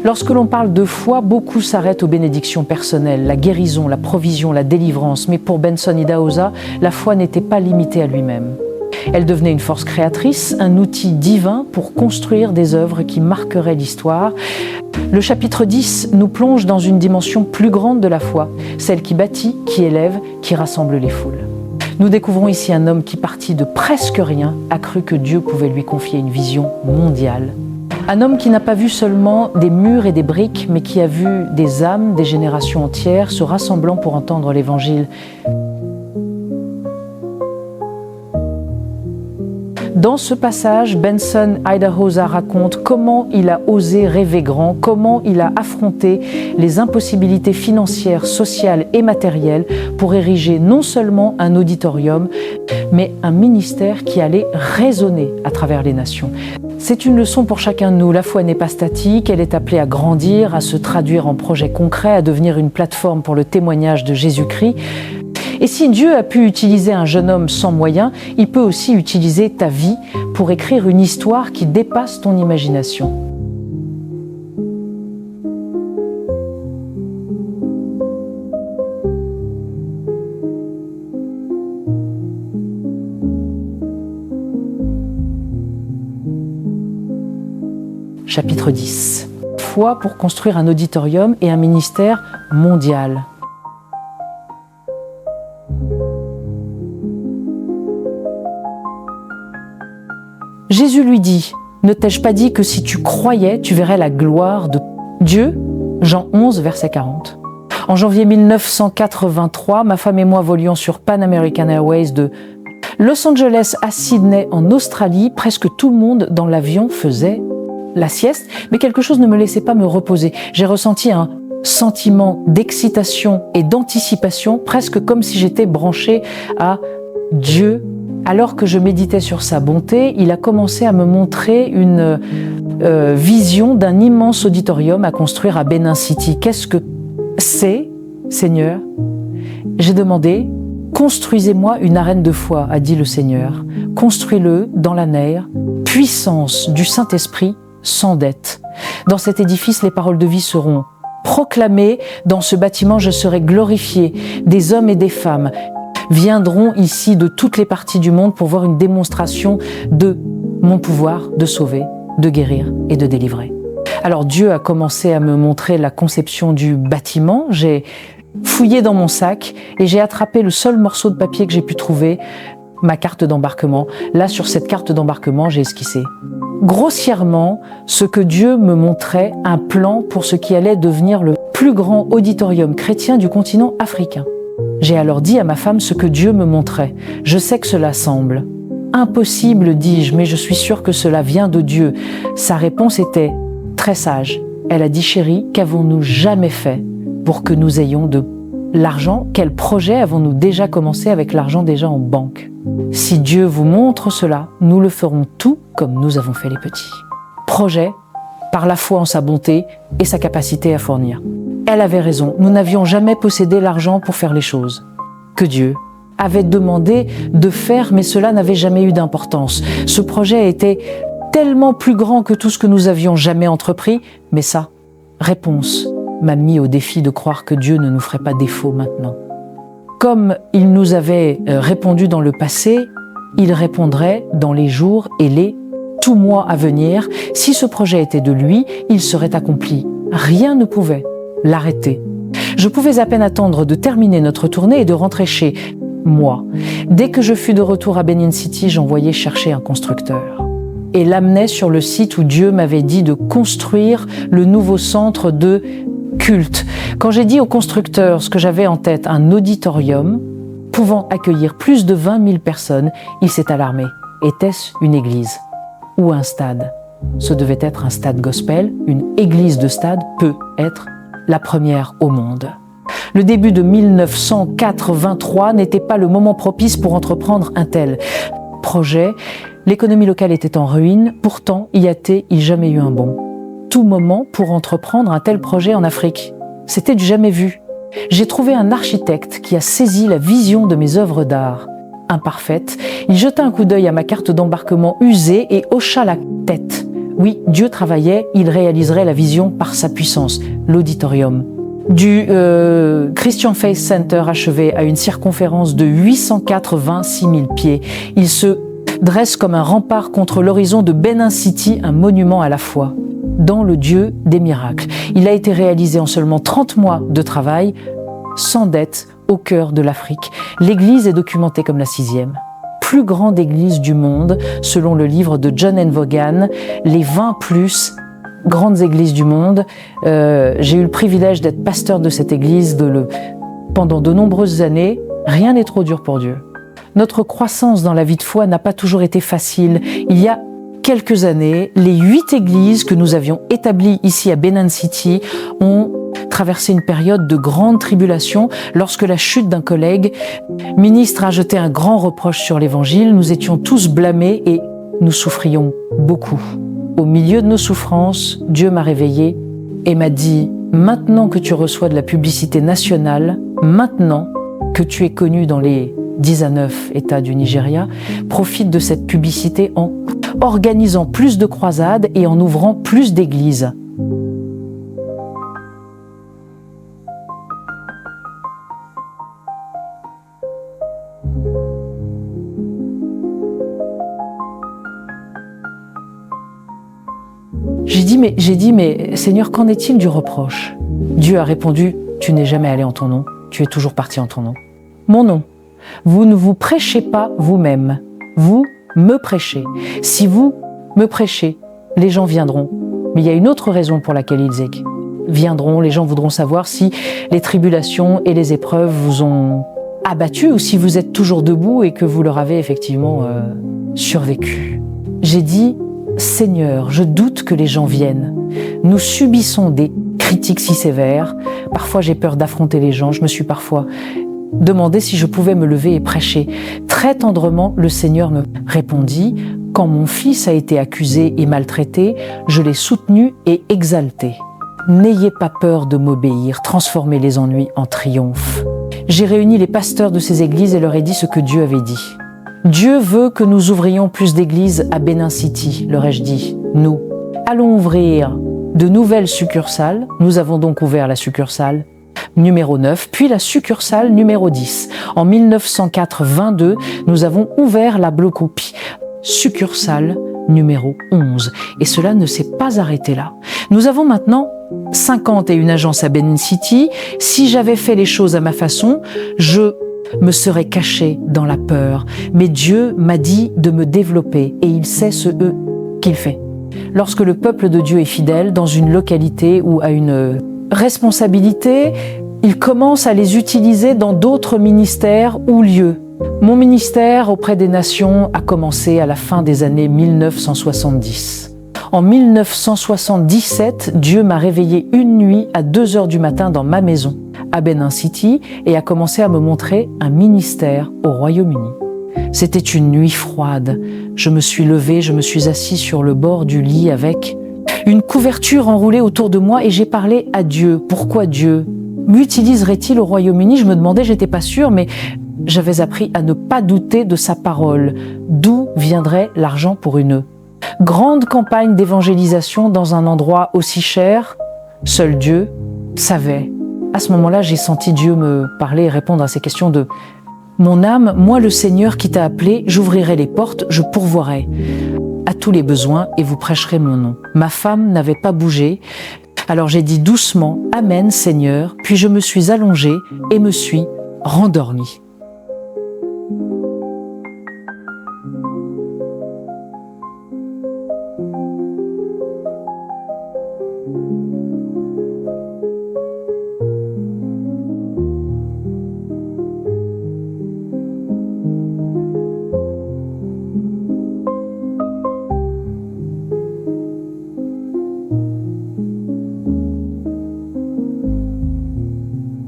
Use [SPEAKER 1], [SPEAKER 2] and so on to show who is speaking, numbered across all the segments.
[SPEAKER 1] Lorsque l'on parle de foi, beaucoup s'arrêtent aux bénédictions personnelles, la guérison, la provision, la délivrance. Mais pour Benson Idahosa, la foi n'était pas limitée à lui-même. Elle devenait une force créatrice, un outil divin pour construire des œuvres qui marqueraient l'histoire. Le chapitre 10 nous plonge dans une dimension plus grande de la foi, celle qui bâtit, qui élève, qui rassemble les foules. Nous découvrons ici un homme qui, parti de presque rien, a cru que Dieu pouvait lui confier une vision mondiale. Un homme qui n'a pas vu seulement des murs et des briques, mais qui a vu des âmes, des générations entières se rassemblant pour entendre l'Évangile. Dans ce passage, Benson Idahosa raconte comment il a osé rêver grand, comment il a affronté les impossibilités financières, sociales et matérielles pour ériger non seulement un auditorium, mais un ministère qui allait résonner à travers les nations. C'est une leçon pour chacun de nous. La foi n'est pas statique, elle est appelée à grandir, à se traduire en projets concrets, à devenir une plateforme pour le témoignage de Jésus-Christ. Et si Dieu a pu utiliser un jeune homme sans moyens, il peut aussi utiliser ta vie pour écrire une histoire qui dépasse ton imagination. Chapitre 10. Foi pour construire un auditorium et un ministère mondial. Jésus lui dit, « Ne t'ai-je pas dit que si tu croyais, tu verrais la gloire de Dieu ?» Jean 11, verset 40. En janvier 1983, ma femme et moi volions sur Pan American Airways de Los Angeles à Sydney en Australie. Presque tout le monde dans l'avion faisait la sieste, mais quelque chose ne me laissait pas me reposer. J'ai ressenti un sentiment d'excitation et d'anticipation, presque comme si j'étais branchée à Dieu. Alors que je méditais sur sa bonté, il a commencé à me montrer une vision d'un immense auditorium à construire à Benin City. Qu'est-ce que c'est, Seigneur? J'ai demandé, construisez-moi une arène de foi, a dit le Seigneur. Construis-le dans la nerf, puissance du Saint-Esprit sans dette. Dans cet édifice, les paroles de vie seront proclamées. Dans ce bâtiment, je serai glorifié. Des hommes et des femmes viendront ici de toutes les parties du monde pour voir une démonstration de mon pouvoir de sauver, de guérir et de délivrer. Alors Dieu a commencé à me montrer la conception du bâtiment. J'ai fouillé dans mon sac et j'ai attrapé le seul morceau de papier que j'ai pu trouver, ma carte d'embarquement. Là, sur cette carte d'embarquement, j'ai esquissé grossièrement ce que Dieu me montrait, un plan pour ce qui allait devenir le plus grand auditorium chrétien du continent africain. J'ai alors dit à ma femme ce que Dieu me montrait. Je sais que cela semble impossible, dis-je, mais je suis sûre que cela vient de Dieu. Sa réponse était très sage. Elle a dit, chérie, qu'avons-nous jamais fait pour que nous ayons de l'argent? Quel projet avons-nous déjà commencé avec l'argent déjà en banque? Si Dieu vous montre cela, nous le ferons tout comme nous avons fait les petits. Projet par la foi en sa bonté et sa capacité à fournir. Elle avait raison, nous n'avions jamais possédé l'argent pour faire les choses que Dieu avait demandé de faire, mais cela n'avait jamais eu d'importance. Ce projet était tellement plus grand que tout ce que nous avions jamais entrepris, mais sa réponse m'a mis au défi de croire que Dieu ne nous ferait pas défaut maintenant. Comme il nous avait répondu dans le passé, il répondrait dans les jours et les tout mois à venir. Si ce projet était de lui, il serait accompli. Rien ne pouvait l'arrêter. Je pouvais à peine attendre de terminer notre tournée et de rentrer chez moi. Dès que je fus de retour à Benin City, j'envoyais chercher un constructeur et l'amenais sur le site où Dieu m'avait dit de construire le nouveau centre de culte. Quand j'ai dit au constructeur ce que j'avais en tête, un auditorium pouvant accueillir plus de 20 000 personnes, il s'est alarmé. Était-ce une église ou un stade? Ce devait être un stade gospel. Une église de stade peut être la première au monde. Le début de 1983 n'était pas le moment propice pour entreprendre un tel projet. L'économie locale était en ruine, pourtant il y a-t-il jamais eu un bond. Tout moment pour entreprendre un tel projet en Afrique. C'était du jamais vu. J'ai trouvé un architecte qui a saisi la vision de mes œuvres d'art. Imparfaite, il jeta un coup d'œil à ma carte d'embarquement usée et hocha la tête. Oui, Dieu travaillait, il réaliserait la vision par sa puissance, l'auditorium. Du Christian Faith Center achevé à une circonférence de 886 000 pieds. Il se dresse comme un rempart contre l'horizon de Benin City, un monument à la foi, dans le Dieu des miracles. Il a été réalisé en seulement 30 mois de travail, sans dette, au cœur de l'Afrique. L'église est documentée comme la 6e. Plus grande église du monde, selon le livre de John N. Vaughan, les 20 plus grandes églises du monde. J'ai eu le privilège d'être pasteur de cette église pendant de nombreuses années. Rien n'est trop dur pour Dieu. Notre croissance dans la vie de foi n'a pas toujours été facile. Il y a quelques années, les 8 églises que nous avions établies ici à Benin City ont traversé une période de grande tribulation lorsque la chute d'un collègue ministre a jeté un grand reproche sur l'évangile. Nous étions tous blâmés et nous souffrions beaucoup. Au milieu de nos souffrances, Dieu m'a réveillé et m'a dit « Maintenant que tu reçois de la publicité nationale, maintenant que tu es connu dans les 10 à 9 États du Nigeria, profite de cette publicité en organisant plus de croisades et en ouvrant plus d'églises. » J'ai dit, mais Seigneur, qu'en est-il du reproche? Dieu a répondu, tu n'es jamais allé en ton nom, tu es toujours parti en ton nom. Mon nom, vous ne vous prêchez pas vous-même, vous me prêchez. Si vous me prêchez, les gens viendront. Mais il y a une autre raison pour laquelle ils viendront. Les gens voudront savoir si les tribulations et les épreuves vous ont abattu ou si vous êtes toujours debout et que vous leur avez effectivement survécu. J'ai dit, Seigneur, je doute que les gens viennent. Nous subissons des critiques si sévères. Parfois, j'ai peur d'affronter les gens. Je me suis parfois demandé si je pouvais me lever et prêcher. Très tendrement, le Seigneur me répondit, « Quand mon fils a été accusé et maltraité, je l'ai soutenu et exalté. N'ayez pas peur de m'obéir, transformez les ennuis en triomphe. » J'ai réuni les pasteurs de ces églises et leur ai dit ce que Dieu avait dit. Dieu veut que nous ouvrions plus d'églises à Benin City, leur ai-je dit. Nous allons ouvrir de nouvelles succursales. Nous avons donc ouvert la succursale numéro 9, puis la succursale numéro 10. En 1904-22, nous avons ouvert la Blocopie, succursale numéro 11. Et cela ne s'est pas arrêté là. Nous avons maintenant 51 agences à Benin City. Si j'avais fait les choses à ma façon, je me serais caché dans la peur. Mais Dieu m'a dit de me développer et il sait ce qu'il fait. Lorsque le peuple de Dieu est fidèle dans une localité ou a une responsabilité, il commence à les utiliser dans d'autres ministères ou lieux. Mon ministère auprès des nations a commencé à la fin des années 1970. En 1977, Dieu m'a réveillé une nuit à 2 heures du matin dans ma maison, à Benin City, et a commencé à me montrer un ministère au Royaume-Uni. C'était une nuit froide. Je me suis levé, je me suis assis sur le bord du lit avec une couverture enroulée autour de moi et j'ai parlé à Dieu. Pourquoi Dieu m'utiliserait-il au Royaume-Uni? Je me demandais, j'étais pas sûre, mais j'avais appris à ne pas douter de sa parole. D'où viendrait l'argent pour une grande campagne d'évangélisation dans un endroit aussi cher? Seul Dieu savait. À ce moment-là, j'ai senti Dieu me parler et répondre à ces questions de « Mon âme, moi le Seigneur qui t'a appelé, j'ouvrirai les portes, je pourvoirai à tous les besoins et vous prêcherez mon nom. » Ma femme n'avait pas bougé, alors j'ai dit doucement « Amen Seigneur », puis je me suis allongée et me suis rendormie.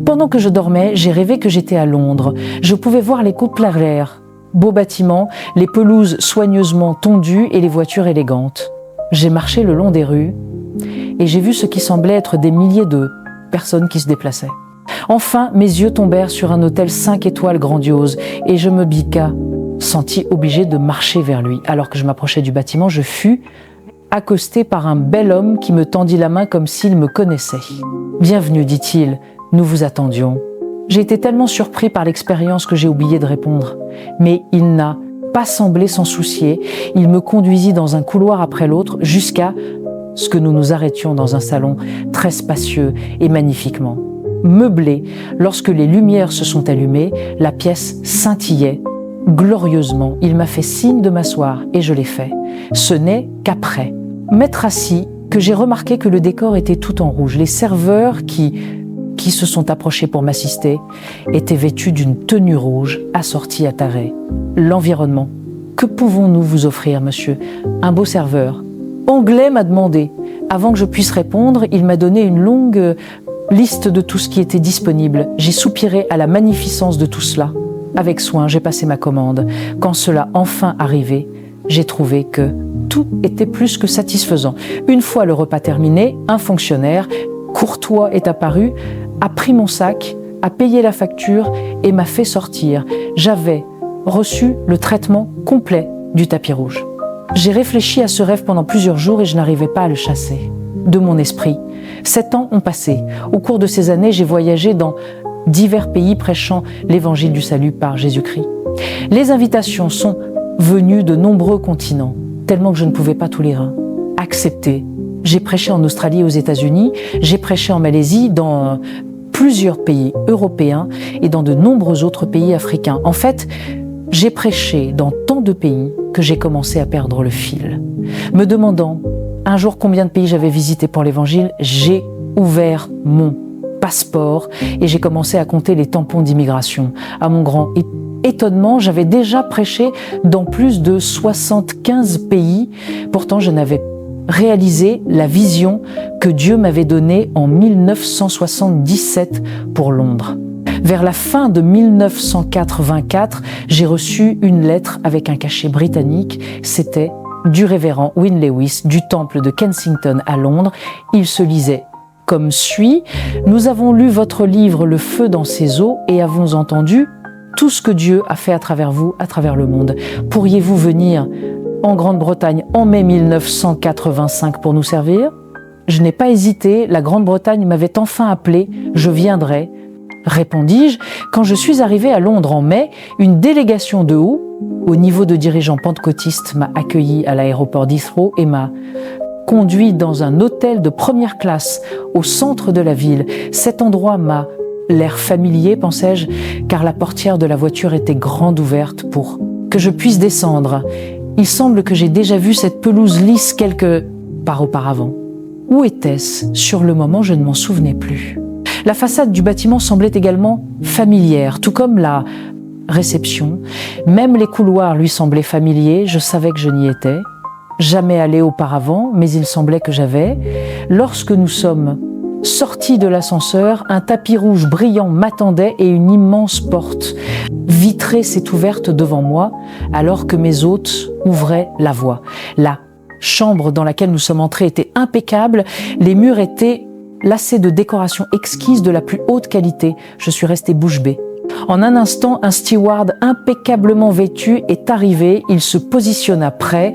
[SPEAKER 1] Pendant que je dormais, j'ai rêvé que j'étais à Londres. Je pouvais voir les couples à l'air, beaux bâtiments, les pelouses soigneusement tondues et les voitures élégantes. J'ai marché le long des rues et j'ai vu ce qui semblait être des milliers de personnes qui se déplaçaient. Enfin, mes yeux tombèrent sur un hôtel 5 étoiles grandiose et je me senti obligée de marcher vers lui. Alors que je m'approchais du bâtiment, je fus accosté par un bel homme qui me tendit la main comme s'il me connaissait. « Bienvenue, dit-il, nous vous attendions. » J'ai été tellement surpris par l'expérience que j'ai oublié de répondre. Mais il n'a pas semblé s'en soucier. Il me conduisit dans un couloir après l'autre jusqu'à ce que nous nous arrêtions dans un salon très spacieux et magnifiquement meublé. Lorsque les lumières se sont allumées, la pièce scintillait glorieusement. Il m'a fait signe de m'asseoir et je l'ai fait. Ce n'est qu'après m'être assis que j'ai remarqué que le décor était tout en rouge. Les serveurs qui se sont approchés pour m'assister étaient vêtus d'une tenue rouge assortie à taré. L'environnement. Que pouvons-nous vous offrir, monsieur? Un beau serveur anglais m'a demandé. Avant que je puisse répondre, il m'a donné une longue liste de tout ce qui était disponible. J'ai soupiré à la magnificence de tout cela. Avec soin, j'ai passé ma commande. Quand cela enfin arrivé, j'ai trouvé que tout était plus que satisfaisant. Une fois le repas terminé, un fonctionnaire courtois est apparu, a pris mon sac, a payé la facture et m'a fait sortir. J'avais reçu le traitement complet du tapis rouge. J'ai réfléchi à ce rêve pendant plusieurs jours et je n'arrivais pas à le chasser de mon esprit. 7 ans ont passé. Au cours de ces années, j'ai voyagé dans divers pays prêchant l'évangile du salut par Jésus-Christ. Les invitations sont venues de nombreux continents, tellement que je ne pouvais pas tout lire. Accepter. J'ai prêché en Australie et aux États-Unis, j'ai prêché en Malaisie, dans plusieurs pays européens et dans de nombreux autres pays africains. En fait, j'ai prêché dans tant de pays que j'ai commencé à perdre le fil. Me demandant un jour combien de pays j'avais visité pour l'évangile, j'ai ouvert mon passeport et j'ai commencé à compter les tampons d'immigration. À mon grand étonnement, j'avais déjà prêché dans plus de 75 pays. Pourtant, je n'avais réalisé la vision que Dieu m'avait donnée en 1977 pour Londres. Vers la fin de 1984, j'ai reçu une lettre avec un cachet britannique. C'était du révérend Wynne Lewis du temple de Kensington à Londres. Il se lisait comme suit: « Nous avons lu votre livre Le feu dans ses eaux et avons entendu tout ce que Dieu a fait à travers vous, à travers le monde. Pourriez-vous venir en Grande-Bretagne en mai 1985 pour nous servir ?» Je n'ai pas hésité, la Grande-Bretagne m'avait enfin appelé, je viendrai, répondis-je. Quand je suis arrivé à Londres en mai, une délégation de haut, au niveau de dirigeants pentecôtistes, m'a accueilli à l'aéroport d'Heathrow et m'a conduit dans un hôtel de première classe au centre de la ville. Cet endroit m'a l'air familier, pensais-je, car la portière de la voiture était grande ouverte pour que je puisse descendre. Il semble que j'ai déjà vu cette pelouse lisse quelque part auparavant. Où était-ce? Sur le moment, je ne m'en souvenais plus. La façade du bâtiment semblait également familière, tout comme la réception. Même les couloirs lui semblaient familiers, je savais que je n'y étais. Jamais allé auparavant, mais il semblait que j'avais. Lorsque nous sommes sortis de l'ascenseur, un tapis rouge brillant m'attendait et une immense porte vitrée s'est ouverte devant moi, alors que mes hôtes ouvraient la voie. La chambre dans laquelle nous sommes entrés était impeccable, les murs étaient lacés de décorations exquises de la plus haute qualité. Je suis resté bouche bée. En un instant, un steward impeccablement vêtu est arrivé. Il se positionna près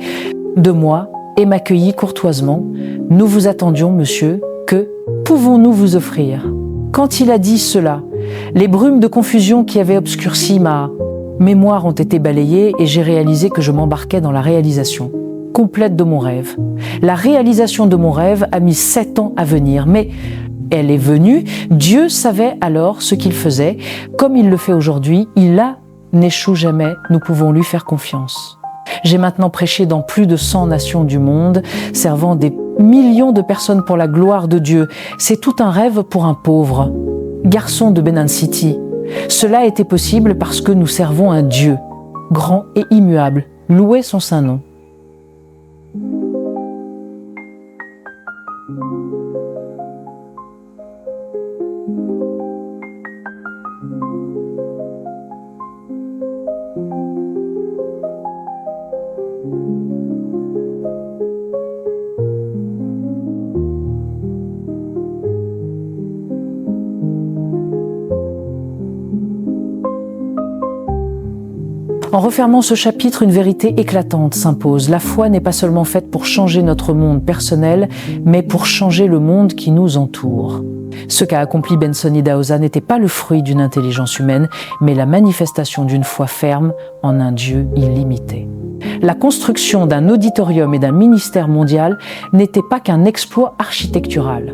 [SPEAKER 1] de moi et m'accueillit courtoisement. « Nous vous attendions, monsieur. Que pouvons-nous vous offrir ?» Quand il a dit cela, les brumes de confusion qui avaient obscurci ma mémoire ont été balayées et j'ai réalisé que je m'embarquais dans la réalisation complète de mon rêve. La réalisation de mon rêve a mis 7 ans à venir, mais elle est venue. Dieu savait alors ce qu'il faisait. Comme il le fait aujourd'hui, il n'échoue jamais. Nous pouvons lui faire confiance. J'ai maintenant prêché dans plus de 100 nations du monde, servant des millions de personnes pour la gloire de Dieu. C'est tout un rêve pour un pauvre garçon de Benin City. Cela a été possible parce que nous servons un Dieu grand et immuable. Loué son saint nom. En refermant ce chapitre, une vérité éclatante s'impose. La foi n'est pas seulement faite pour changer notre monde personnel, mais pour changer le monde qui nous entoure. Ce qu'a accompli Benson Idahosa n'était pas le fruit d'une intelligence humaine, mais la manifestation d'une foi ferme en un Dieu illimité. La construction d'un auditorium et d'un ministère mondial n'était pas qu'un exploit architectural.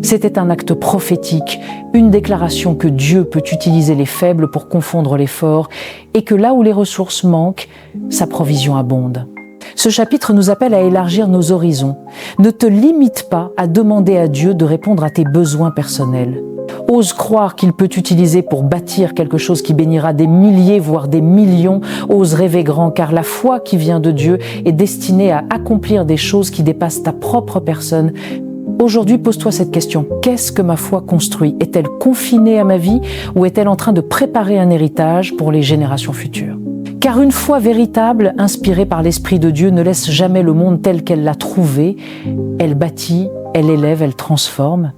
[SPEAKER 1] C'était un acte prophétique, une déclaration que Dieu peut utiliser les faibles pour confondre les forts et que là où les ressources manquent, sa provision abonde. Ce chapitre nous appelle à élargir nos horizons. Ne te limite pas à demander à Dieu de répondre à tes besoins personnels. Ose croire qu'il peut t'utiliser pour bâtir quelque chose qui bénira des milliers, voire des millions. Ose rêver grand, car la foi qui vient de Dieu est destinée à accomplir des choses qui dépassent ta propre personne. Aujourd'hui, pose-toi cette question. Qu'est-ce que ma foi construit? Est-elle confinée à ma vie ou est-elle en train de préparer un héritage pour les générations futures? Car une foi véritable, inspirée par l'Esprit de Dieu, ne laisse jamais le monde tel qu'elle l'a trouvé. Elle bâtit, elle élève, elle transforme.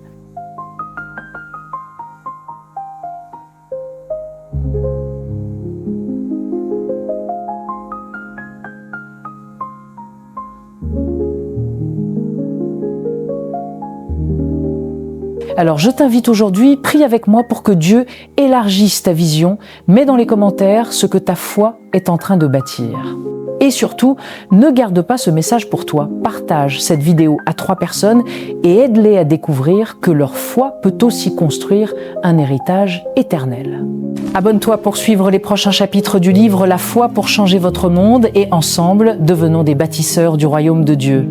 [SPEAKER 1] Alors je t'invite aujourd'hui, prie avec moi pour que Dieu élargisse ta vision, mets dans les commentaires ce que ta foi est en train de bâtir. Et surtout, ne garde pas ce message pour toi, partage cette vidéo à 3 personnes et aide-les à découvrir que leur foi peut aussi construire un héritage éternel. Abonne-toi pour suivre les prochains chapitres du livre La foi pour changer votre monde et ensemble, devenons des bâtisseurs du royaume de Dieu.